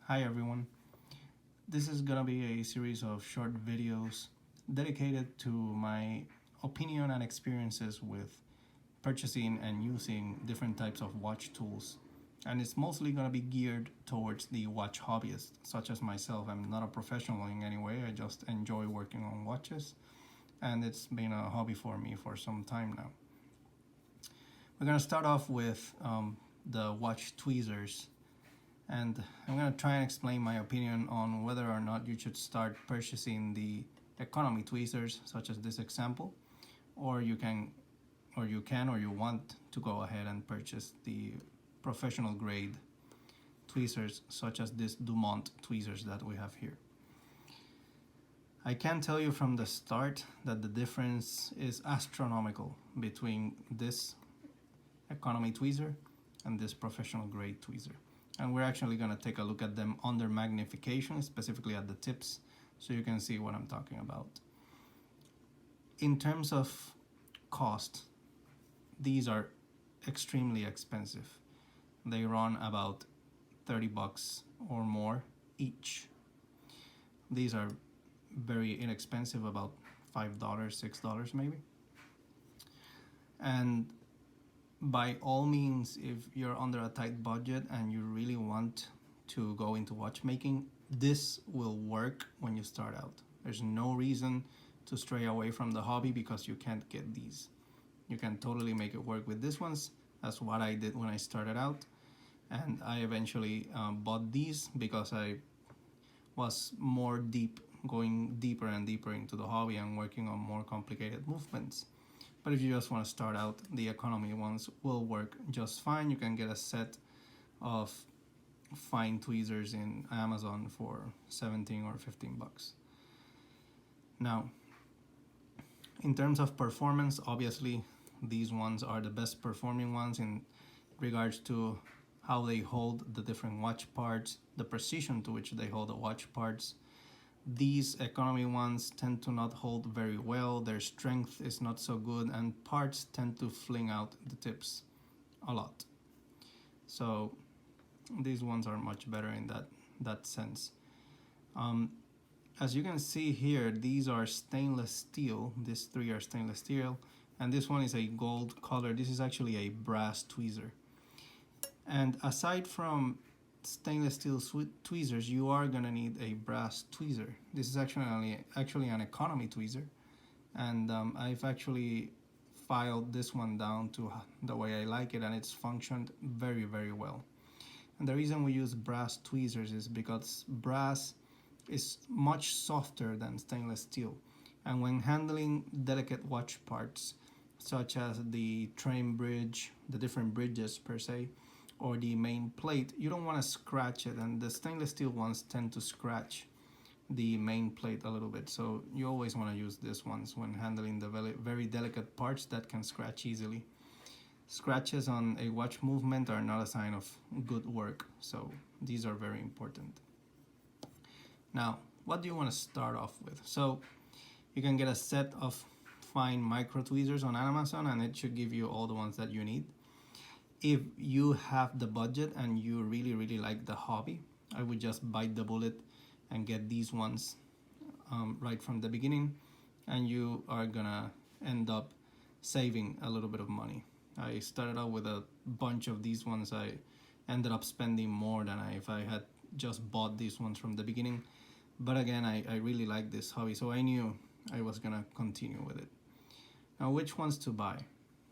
Hi everyone. This is gonna be a series of short videos dedicated to my opinion and experiences with purchasing and using different types of watch tools. And it's mostly gonna be geared towards the watch hobbyist, such as myself. I'm not a professional in any way, I just enjoy working on watches, and it's been a hobby for me for some time now. We're gonna start off with the watch tweezers, and I'm going to try and explain my opinion on whether or not you should start purchasing the economy tweezers, such as this example, or you want to go ahead and purchase the professional grade tweezers, such as this Dumont tweezers that we have here. I can tell you from the start that the difference is astronomical between this economy tweezer and this professional grade tweezer. And we're actually going to take a look at them under magnification, specifically at the tips, so you can see what I'm talking about. In terms of cost, these are extremely expensive. They run about 30 bucks or more each. These are very inexpensive, about $5, $6 maybe. And by all means, if you're under a tight budget and you really want to go into watchmaking, this will work when you start out. There's no reason to stray away from the hobby because you can't get these. You can totally make it work with these ones. That's what I did when I started out, and I eventually bought these because I was going deeper and deeper into the hobby and working on more complicated movements. But if you just want to start out, the economy ones will work just fine. You can get a set of fine tweezers in Amazon for 17 or 15 bucks. Now, in terms of performance, obviously these ones are the best performing ones in regards to how they hold the different watch parts, the precision to which they hold the watch parts. These economy ones tend to not hold very well, their strength is not so good, and parts tend to fling out the tips a lot. So these ones are much better in that sense. As you can see here, these are stainless steel. These three are stainless steel, and this one is a gold color. This is actually a brass tweezer. And aside from stainless steel tweezers, you are gonna need a brass tweezer. This is actually an economy tweezer, and I've actually filed this one down to the way I like it, and it's functioned very, very well. And the reason we use brass tweezers is because brass is much softer than stainless steel, and when handling delicate watch parts such as the train bridge, the different bridges per se, or the main plate, you don't want to scratch it, and the stainless steel ones tend to scratch the main plate a little bit, so you always want to use these ones when handling the very delicate parts that can scratch easily. Scratches on a watch movement are not a sign of good work, so these are very important. Now, what do you want to start off with? So you can get a set of fine micro tweezers on Amazon, and it should give you all the ones that you need. If you have the budget and you really, really like the hobby, I would just bite the bullet and get these ones right from the beginning, and you are gonna end up saving a little bit of money. I started out with a bunch of these ones. I ended up spending more than if I had just bought these ones from the beginning. But again, I really like this hobby, so I knew I was gonna continue with it. Now, which ones to buy?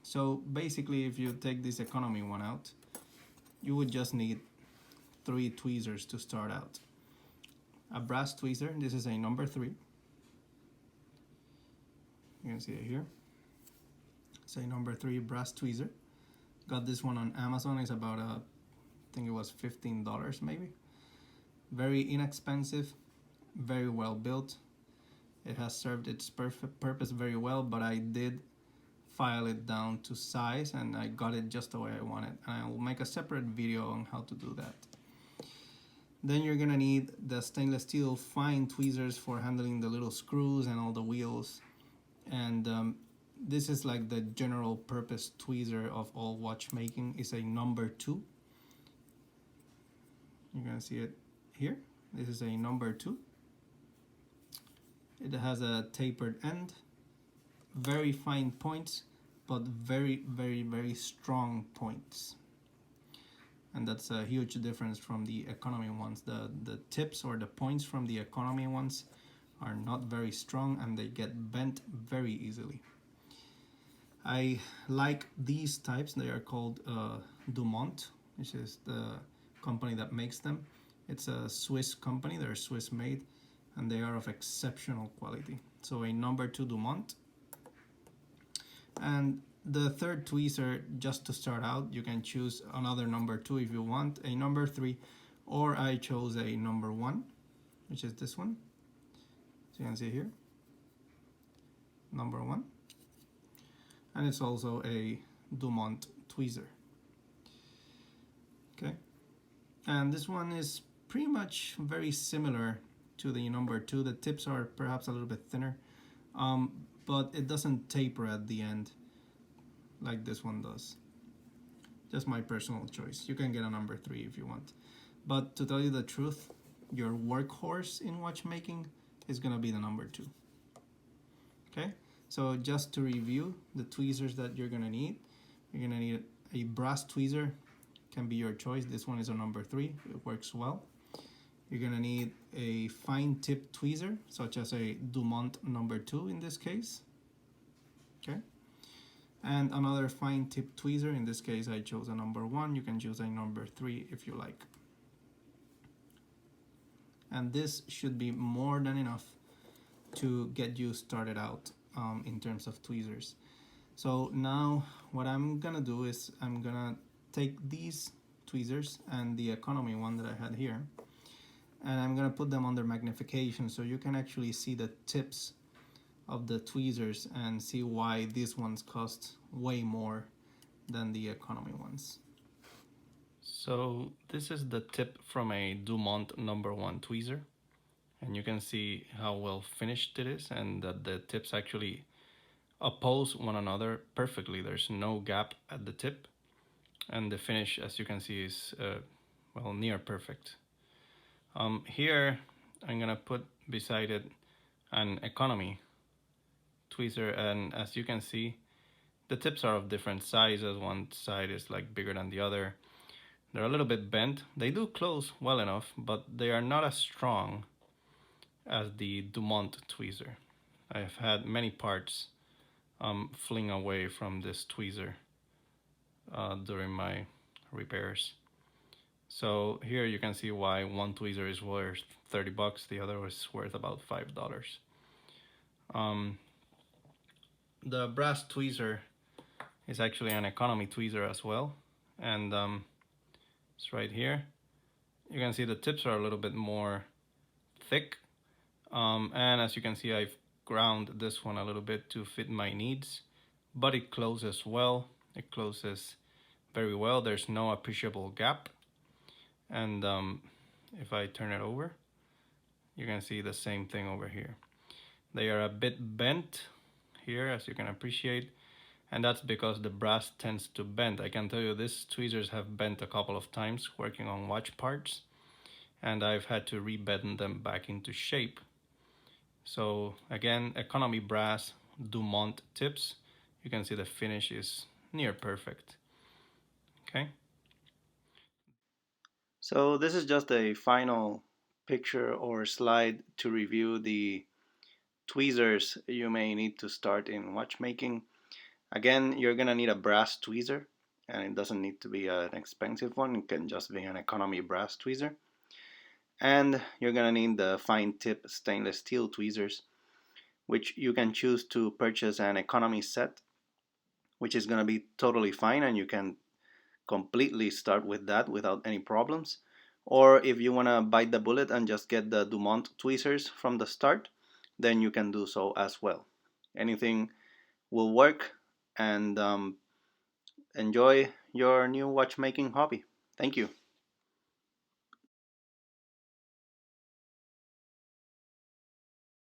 So basically, if you take this economy one out, you would just need 3 tweezers to start out. A brass tweezer, this is a number 3. You can see it here. It's a number 3 brass tweezer. Got this one on Amazon. It's about, I think it was $15 maybe. Very inexpensive, very well built. It has served its purpose very well, but I did file it down to size, and I got it just the way I want it, and I will make a separate video on how to do that. Then you're gonna need the stainless steel fine tweezers for handling the little screws and all the wheels, and this is like the general purpose tweezer of all watchmaking. It's a number 2. You're gonna see it here. This is a number 2. It has a tapered end, very fine points, but very, very, very strong points. And that's a huge difference from the economy ones. The tips or the points from the economy ones are not very strong and they get bent very easily. I like these types. They are called Dumont, which is the company that makes them. It's a Swiss company. They're Swiss made and they are of exceptional quality. So a number 2 Dumont. And the third tweezer, just to start out, you can choose another number 2 if you want, a number 3, or I chose a number 1, which is this one. So you can see here, number 1. And it's also a Dumont tweezer. Okay, and this one is pretty much very similar to the number 2. The tips are perhaps a little bit thinner, but it doesn't taper at the end like this one does. Just my personal choice. You can get a number 3 if you want. But to tell you the truth, your workhorse in watchmaking is gonna be the number 2. Okay, so just to review the tweezers that you're gonna need a brass tweezer, can be your choice. This one is a number 3, it works well. You're gonna need a fine tip tweezer, such as a Dumont number 2 in this case. Okay, and another fine tip tweezer. In this case I chose a number 1. You can choose a number 3 if you like. And this should be more than enough to get you started out in terms of tweezers. So now what I'm gonna do is I'm gonna take these tweezers and the economy one that I had here, and I'm gonna put them under magnification so you can actually see the tips of the tweezers and see why these ones cost way more than the economy ones. So this is the tip from a Dumont number 1 tweezer, and you can see how well finished it is and that the tips actually oppose one another perfectly. There's no gap at the tip, and the finish, as you can see, is well, near perfect. Here I'm gonna put beside it an economy tweezer, and as you can see, the tips are of different sizes. One side is like bigger than the other. They're a little bit bent. They do close well enough, but they are not as strong as the Dumont tweezer. I've had many parts fling away from this tweezer during my repairs. So here you can see why one tweezer is worth 30 bucks, the other is worth about $5. The brass tweezer is actually an economy tweezer as well, and it's right here. You can see the tips are a little bit more thick, and as you can see, I've ground this one a little bit to fit my needs, but it closes well. It closes very well. There's no appreciable gap, and if I turn it over, you can see the same thing over here. They are a bit bent here, as you can appreciate, and that's because the brass tends to bend. I can tell you these tweezers have bent a couple of times working on watch parts, and I've had to rebend them back into shape. So again, economy brass Dumont tips. You can see the finish is near perfect. Okay. So this is just a final picture or slide to review the tweezers you may need to start in watchmaking. Again, you're gonna need a brass tweezer, and it doesn't need to be an expensive one. It can just be an economy brass tweezer. And you're gonna need the fine tip stainless steel tweezers, which you can choose to purchase an economy set, which is gonna be totally fine, and you can completely start with that without any problems. Or if you wanna bite the bullet and just get the Dumont tweezers from the start, then you can do so as well. Anything will work, and enjoy your new watchmaking hobby. Thank you.